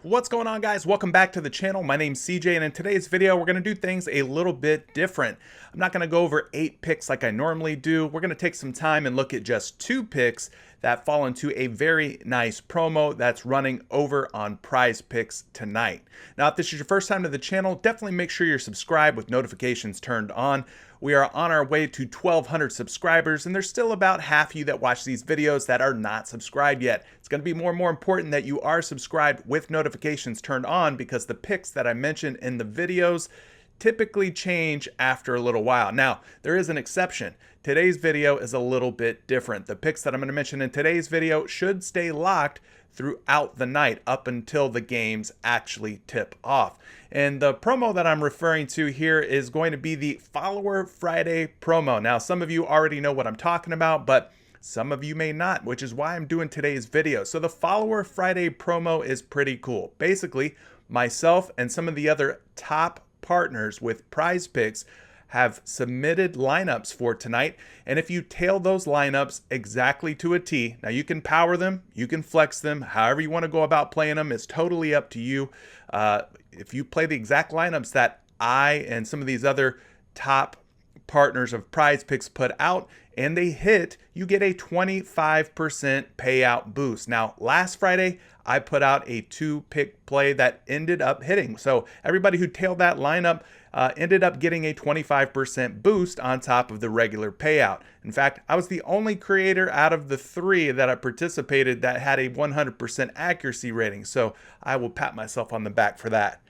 What's going on, guys? Welcome back to the channel. My name's CJ, and in today's video we're going to do things a little bit different. I'm not going to go over 8 picks like I normally do. We're going to take some time and look at just 2 picks that fall into a very nice promo that's running over on PrizePicks tonight. Now, if this is your first time to the channel, definitely make sure you're subscribed with notifications turned on. We are on our way to 1,200 subscribers, and there's still about half you that watch these videos that are not subscribed yet. It's going to be more and more important that you are subscribed with notifications turned on, because the picks that I mentioned in the videos typically change after a little while. Now, there is an exception. Today's video is a little bit different. The picks that I'm going to mention in today's video should stay locked throughout the night up until the games actually tip off. And the promo that I'm referring to here is going to be the Follower Friday promo. Now, some of you already know what I'm talking about, but some of you may not, which is why I'm doing today's video. So the Follower Friday promo is pretty cool. Basically, myself and some of the other top partners with PrizePicks have submitted lineups for tonight, and if you tail those lineups exactly to a T, now you can power them, you can flex them, however you want to go about playing them is totally up to you. If you play the exact lineups that I and some of these other top partners of PrizePicks put out and they hit, you get a 25% payout boost. Now, last Friday, I put out a 2-pick play that ended up hitting. So everybody who tailed that lineup ended up getting a 25% boost on top of the regular payout. In fact, I was the only creator out of the 3 that I participated that had a 100% accuracy rating. So I will pat myself on the back for that.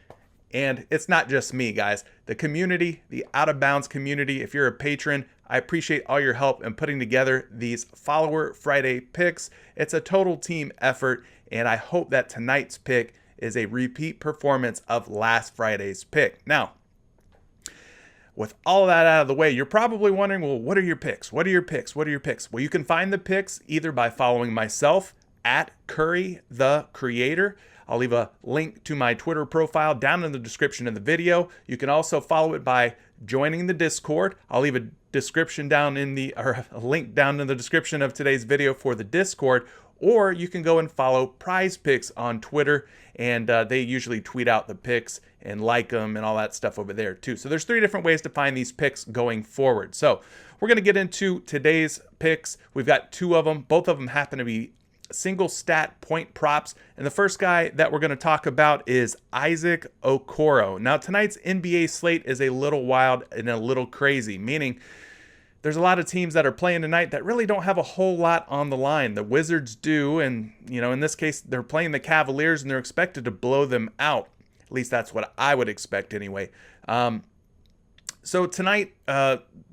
And it's not just me, guys. The community, the Out of Bounds community, if you're a patron, I appreciate all your help in putting together these Follower Friday picks. It's a total team effort, and I hope that tonight's pick is a repeat performance of last Friday's pick. Now, with all that out of the way, you're probably wondering, well, what are your picks? What are your picks? What are your picks? Well, you can find the picks either by following myself at Curry the Creator. I'll leave a link to my Twitter profile down in the description of the video. You can also follow it by joining the Discord. I'll leave a description down in the, or a link down in the description of today's video for the Discord, or you can go and follow PrizePicks on Twitter, and they usually tweet out the picks and like them and all that stuff over there too. So there's 3 different ways to find these picks going forward. So we're going to get into today's picks. We've got 2 of them. Both of them happen to be single stat point props, and the first guy that we're going to talk about is Sadiq Okoro. Now, tonight's NBA slate is a little wild and a little crazy, meaning there's a lot of teams that are playing tonight that really don't have a whole lot on the line. The Wizards do, and in this case, they're playing the Cavaliers, and they're expected to blow them out. At least that's what I would expect anyway. So tonight,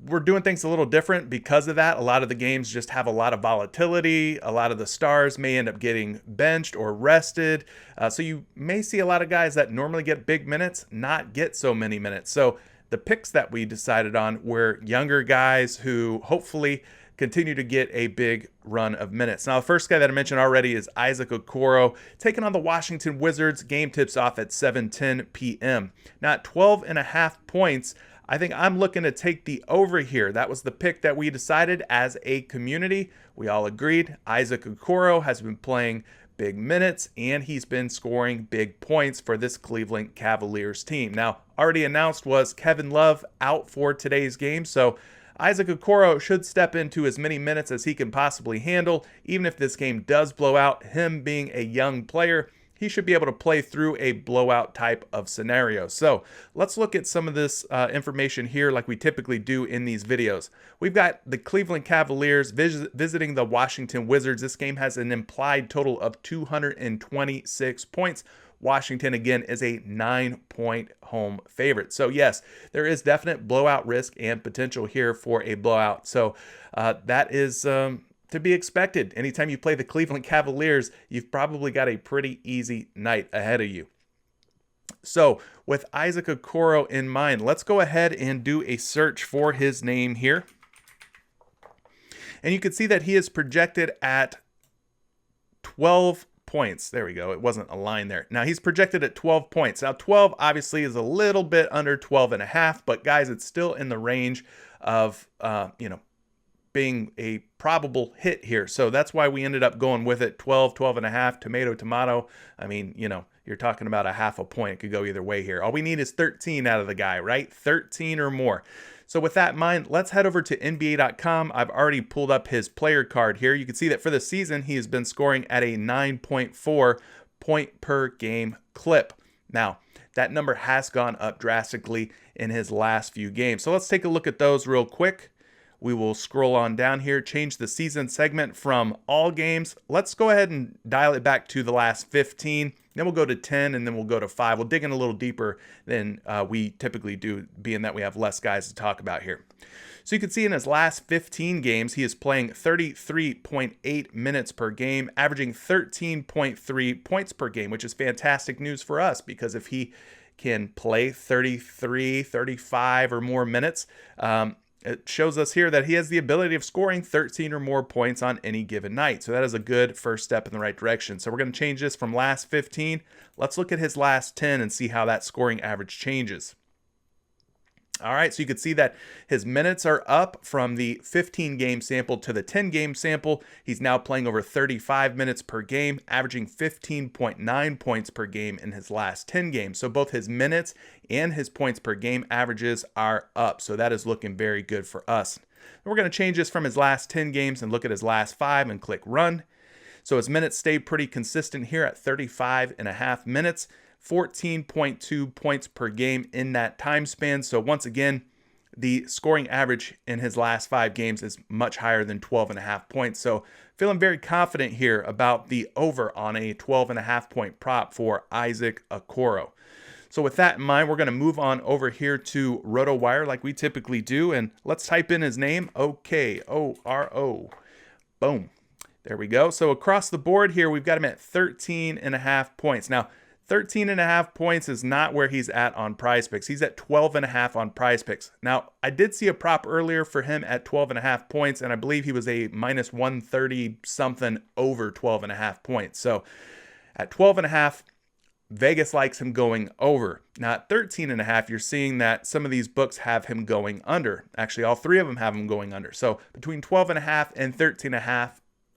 we're doing things a little different because of that. A lot of the games just have a lot of volatility. A lot of the stars may end up getting benched or rested. So you may see a lot of guys that normally get big minutes not get so many minutes. So the picks that we decided on were younger guys who hopefully continue to get a big run of minutes. Now, the first guy that I mentioned already is Sadiq Okoro, taking on the Washington Wizards. Game tips off at 7:10 p.m. Now, at 12.5 points, I think I'm looking to take the over here. That was the pick that we decided as a community. We all agreed. Sadiq Okoro has been playing big minutes, and he's been scoring big points for this Cleveland Cavaliers team. Now, already announced was Kevin Love out for today's game, so Sadiq Okoro should step into as many minutes as he can possibly handle. Even if this game does blow out, him being a young player, he should be able to play through a blowout type of scenario. So let's look at some of this information here like we typically do in these videos. We've got the Cleveland Cavaliers visiting the Washington Wizards. This game has an implied total of 226 points. Washington, again, is a 9-point home favorite. So yes, there is definite blowout risk and potential here for a blowout. So that is to be expected. Anytime you play the Cleveland Cavaliers, you've probably got a pretty easy night ahead of you. So with Sadiq Okoro in mind, let's go ahead and do a search for his name here. And you can see that he is projected at 12 points. There we go. It wasn't a line there. Now he's projected at 12 points. Now 12 obviously is a little bit under 12.5, but guys, it's still in the range of, being a probable hit here. So that's why we ended up going with it. 12, 12.5, tomato. I mean, you know, you're talking about a half a point. It could go either way here. All we need is 13 out of the guy, right? 13 or more. So with that in mind, let's head over to NBA.com. I've already pulled up his player card here. You can see that for the season, he has been scoring at a 9.4 point per game clip. Now, that number has gone up drastically in his last few games. So let's take a look at those real quick. We will scroll on down here, change the season segment from all games. Let's go ahead and dial it back to the last 15. Then we'll go to 10, and then we'll go to 5. We'll dig in a little deeper than we typically do, being that we have less guys to talk about here. So you can see in his last 15 games, he is playing 33.8 minutes per game, averaging 13.3 points per game, which is fantastic news for us, because if he can play 33, 35 or more minutes, it shows us here that he has the ability of scoring 13 or more points on any given night. So that is a good first step in the right direction. So we're going to change this from last 15. Let's look at his last 10 and see how that scoring average changes. All right, so you can see that his minutes are up from the 15 game sample to the 10 game sample. He's now playing over 35 minutes per game, averaging 15.9 points per game in his last 10 games. So both his minutes and his points per game averages are up. So that is looking very good for us. We're going to change this from his last 10 games and look at his last 5 and click run. So his minutes stayed pretty consistent here at 35.5 minutes. 14.2 points per game in that time span. So once again, the scoring average in his last 5 games is much higher than 12.5 points. So feeling very confident here about the over on a 12.5 point prop for Isaac Okoro. So with that in mind, we're going to move on over here to RotoWire like we typically do. And let's type in his name, Okoro. Boom. There we go. So across the board here, we've got him at 13.5 points. Now, 13.5 points is not where he's at on PrizePicks. He's at 12.5 on PrizePicks. Now, I did see a prop earlier for him at 12.5 points, and I believe he was a minus 130 something over 12.5 points. So at 12.5, Vegas likes him going over. Now at 13.5, you're seeing that some of these books have him going under. Actually, all 3 of them have him going under. So between 12.5 and 13.5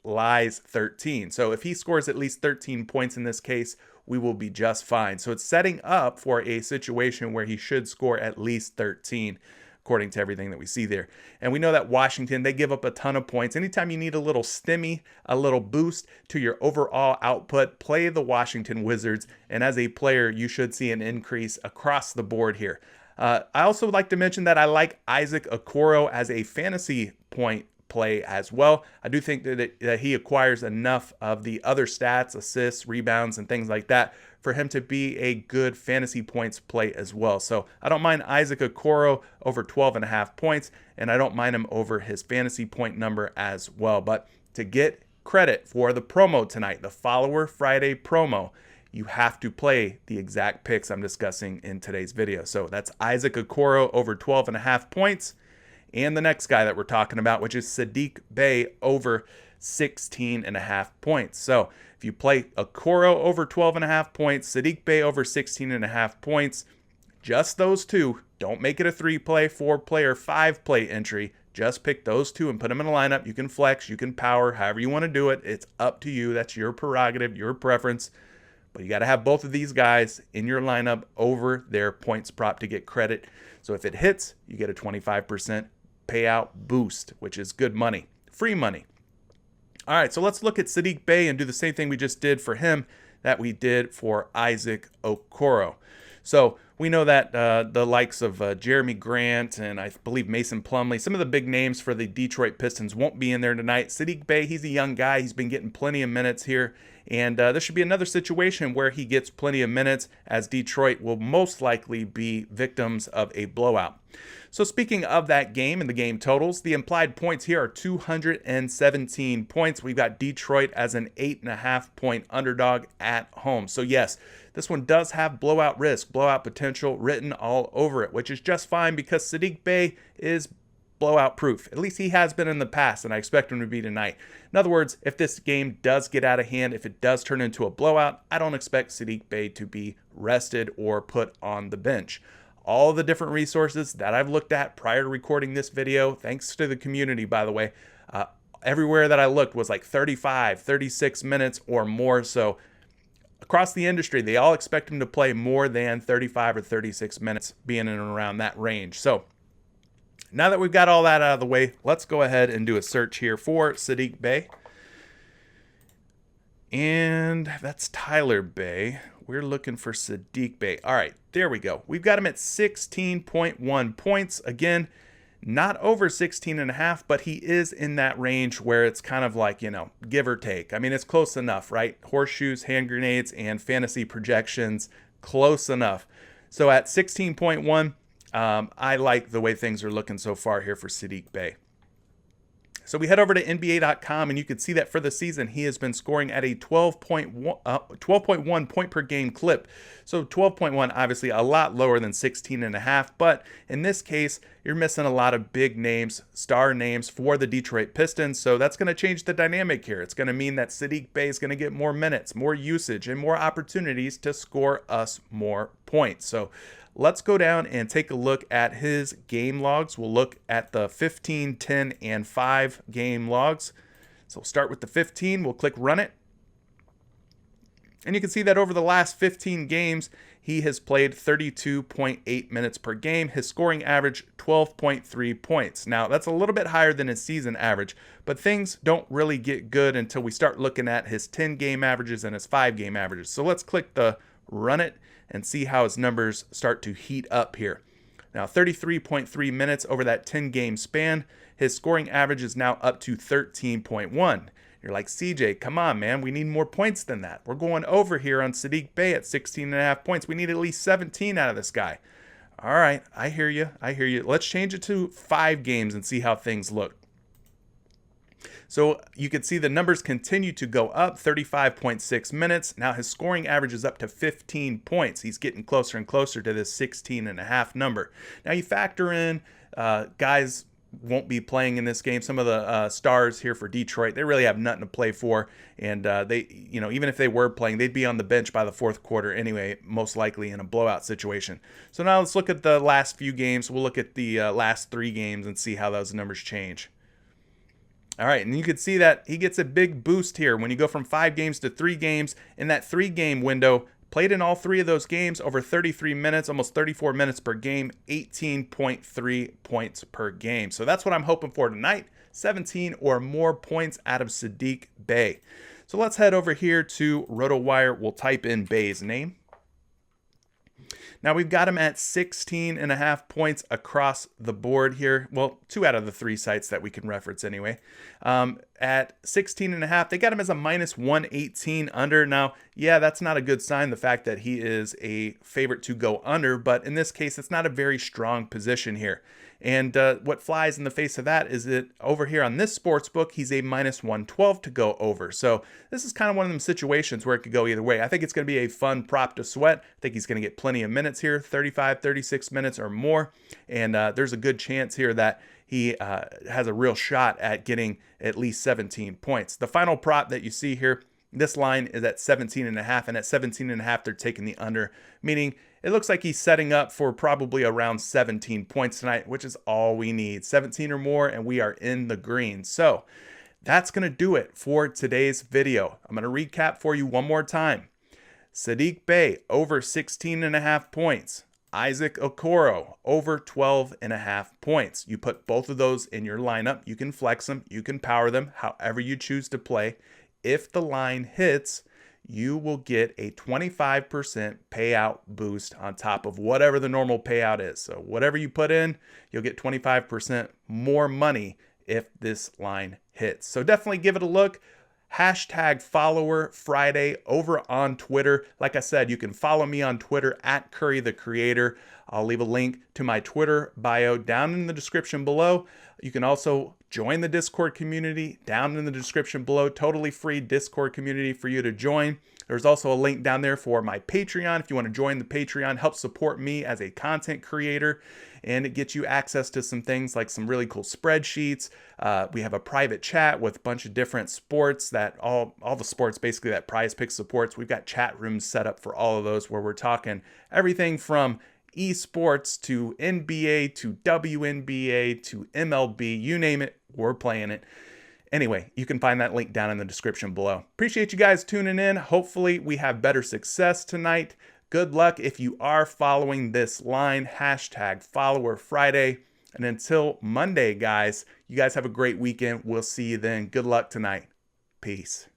lies 13. So if he scores at least 13 points in this case, we will be just fine. So it's setting up for a situation where he should score at least 13, according to everything that we see there. And we know that Washington, they give up a ton of points. Anytime you need a little stimmy, a little boost to your overall output, play the Washington Wizards. And as a player, you should see an increase across the board here. I also would like to mention that I like Isaac Okoro as a fantasy point play as well. I do think that he acquires enough of the other stats, assists, rebounds, and things like that for him to be a good fantasy points play as well. So I don't mind Isaac Okoro over 12.5 points, and I don't mind him over his fantasy point number as well. But to get credit for the promo tonight, the Follower Friday promo, you have to play the exact picks I'm discussing in today's video. So that's Isaac Okoro over 12.5 points. And the next guy that we're talking about, which is Sadiq Bey over 16.5 points. So if you play Okoro over 12.5 points, Sadiq Bey over 16.5 points, just those 2, don't make it a 3-play, 4-play, or 5-play entry. Just pick those 2 and put them in a lineup. You can flex, you can power, however you want to do it. It's up to you. That's your prerogative, your preference. But you got to have both of these guys in your lineup over their points prop to get credit. So if it hits, you get a 25% payout boost, which is good money, free money. All right, so let's look at Sadiq Bey and do the same thing we just did for him that we did for Isaac Okoro. So we know that the likes of Jeremy Grant and I believe Mason Plumlee, some of the big names for the Detroit Pistons won't be in there tonight. Sadiq Bey, he's a young guy. He's been getting plenty of minutes here. And this should be another situation where he gets plenty of minutes, as Detroit will most likely be victims of a blowout. So speaking of that game and the game totals, the implied points here are 217 points. We've got Detroit as an 8.5 point underdog at home. So yes, this one does have blowout risk, blowout potential written all over it, which is just fine because Sadiq Bey is blowout proof. At least he has been in the past, and I expect him to be tonight. In other words, if this game does get out of hand, if it does turn into a blowout, I don't expect Sadiq Bey to be rested or put on the bench. All the different resources that I've looked at prior to recording this video, thanks to the community, by the way, Everywhere that I looked was like 35, 36 minutes or more. So across the industry, they all expect him to play more than 35 or 36 minutes, being in and around that range. So now that we've got all that out of the way, let's go ahead and do a search here for Sadiq Bey. And that's Tyler Bey. We're looking for Sadiq Bey. All right, there we go. We've got him at 16.1 points. Again, not over 16.5, but he is in that range where it's kind of like, give or take. I mean, it's close enough, right? Horseshoes, hand grenades, and fantasy projections, close enough. So at 16.1, I like the way things are looking so far here for Sadiq Bey. So we head over to NBA.com, and you can see that for the season, he has been scoring at a 12.1 point per game clip. So 12.1, obviously a lot lower than 16.5, but in this case, you're missing a lot of big names, star names for the Detroit Pistons. So that's going to change the dynamic here. It's going to mean that Sadiq Bey is going to get more minutes, more usage, and more opportunities to score us more points. So let's go down and take a look at his game logs. We'll look at the 15, 10, and 5 game logs. So we'll start with the 15. We'll click run it. And you can see that over the last 15 games, he has played 32.8 minutes per game. His scoring average, 12.3 points. Now, that's a little bit higher than his season average, but things don't really get good until we start looking at his 10-game averages and his 5-game averages. So let's click the run it and see how his numbers start to heat up here. Now, 33.3 minutes over that 10-game span. His scoring average is now up to 13.1. You're like, CJ, come on, man. We need more points than that. We're going over here on Sadiq Bey at 16.5 points. We need at least 17 out of this guy. All right, I hear you. Let's change it to 5 games and see how things look. So you can see the numbers continue to go up, 35.6 minutes. Now his scoring average is up to 15 points. He's getting closer and closer to this 16.5 number. Now you factor in guys won't be playing in this game. Some of the stars here for Detroit, they really have nothing to play for. And they, even if they were playing, they'd be on the bench by the fourth quarter anyway, most likely in a blowout situation. So now let's look at the last few games. We'll look at the last 3 games and see how those numbers change. All right, and you can see that he gets a big boost here when you go from 5 games to 3 games. In that 3-game window, played in all 3 of those games, over 33 minutes, almost 34 minutes per game, 18.3 points per game. So that's what I'm hoping for tonight, 17 or more points out of Sadiq Bey. So let's head over here to RotoWire. We'll type in Bey's name. Now we've got him at 16.5 points across the board here. Well, 2 out of the 3 sites that we can reference anyway. At 16.5, they got him as a minus 118 under. Now, yeah, that's not a good sign, the fact that he is a favorite to go under, but in this case, it's not a very strong position here. And what flies in the face of that is that over here on this sports book, he's a minus 112 to go over. So this is kind of one of them situations where it could go either way. I think it's going to be a fun prop to sweat. I think he's going to get plenty of minutes here, 35, 36 minutes or more. And there's a good chance here that he has a real shot at getting at least 17 points. The final prop that you see here, this line is at 17.5, and at 17.5, they're taking the under, meaning it looks like he's setting up for probably around 17 points tonight, which is all we need. 17 or more, and we are in the green. So that's going to do it for today's video. I'm going to recap for you one more time. Sadiq Bey, over 16.5 points. Isaac Okoro, over 12.5 points. You put both of those in your lineup. You can flex them. You can power them however you choose to play. If the line hits, you will get a 25% payout boost on top of whatever the normal payout is. So whatever you put in, you'll get 25% more money if this line hits. So definitely give it a look. Hashtag follower Friday over on Twitter. Like I said, you can follow me on Twitter at Curry the Creator. I'll leave a link to my Twitter bio down in the description below. You can also join the Discord community down in the description below. Totally free Discord community for you to join. There's also a link down there for my Patreon. If you want to join the Patreon, help support me as a content creator. And it gets you access to some things like some really cool spreadsheets. We have a private chat with a bunch of different sports that all the sports basically that PrizePicks supports. We've got chat rooms set up for all of those where we're talking everything from esports to NBA to WNBA to MLB, you name it, we're playing it. Anyway, you can find that link down in the description below. Appreciate you guys tuning in. Hopefully we have better success tonight. Good luck if you are following this line, #followerfriday. And until Monday, guys, you guys have a great weekend. We'll see you then. Good luck tonight. Peace.